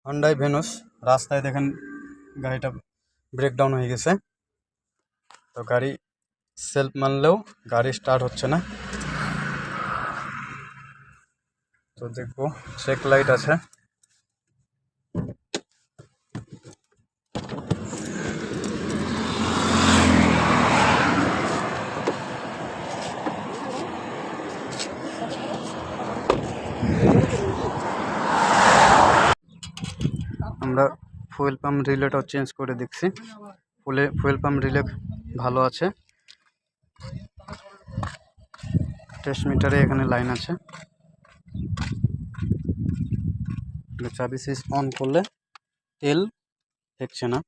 Hyundai venues রাস্তায় দেখেন গাড়িটা ব্রেকডাউন হয়ে গেছে। তো গাড়ি সেলফ মারলেও গাড়ি স্টার্ট হচ্ছে না। তো দেখবো চেক লাইট আছে। আমরা ফুয়েল পাম্প রিলেটাও চেঞ্জ করে দেখছি, ফুয়েল পাম্প রিলে ভালো আছে। টেস্ট মিটারে এখানে লাইন আছে। চাবি সুইচ অন করলে তেল দেখছে না।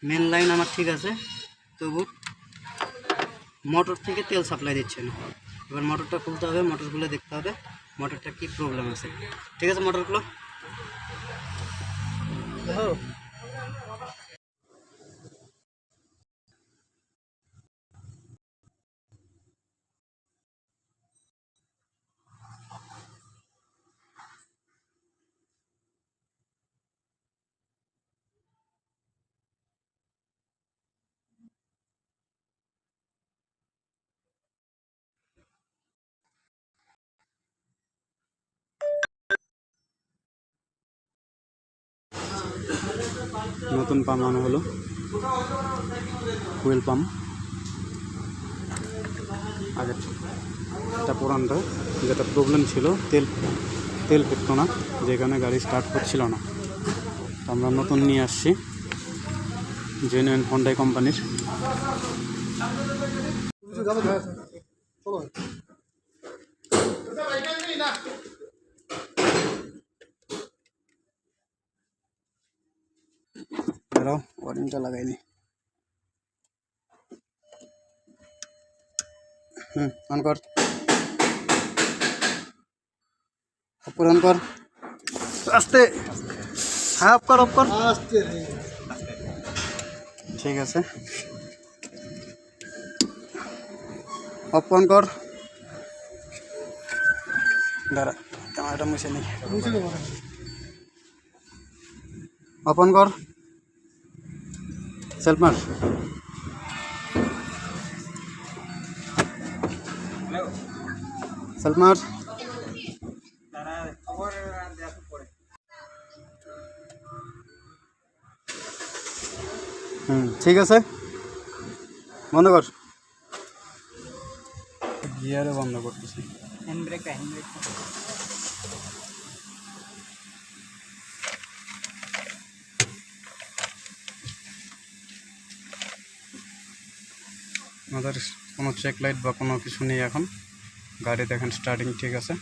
মেন লাইন আমার ঠিক আছে, তবু মোটর থেকে তেল সাপ্লাই দিচ্ছে না। এবার মোটরটা খুলতে হবে, মোটর খুলে দেখতে হবে মোটরটা কি প্রবলেম আছে। ঠিক আছে, মোটরগুলো নতুন পাম্প আনা হলো, ফুয়েল পাম্প। আগে এটা পুরানটা, যেটা প্রবলেম ছিল তেল ফেটতো না, যেখানে গাড়ি স্টার্ট করছিল না। তো আমরা নতুন নিয়ে আসছি জেনুইন হন্ডাই কোম্পানির। ওয়ারিংটা লাগাইনি। অন কর, অন কর, আস্তে। হ্যাঁ, অফ কর আস্তে। ঠিক আছে, অফ অন কর। দাঁড়া, ক্যামেরাটা মুছে নেই। অফ অন কর, সেলফ মার। সেলফ মার। ঠিক আছে, বন্ধ কর। গিয়ারে বন্ধ করতেছি। হ্যান্ড ব্রেক আমাদের কোনো চেক লাইট বা কোনো কিছু নেই এখন। গাড়ি দেখেন স্টার্টিং ঠিক আছে।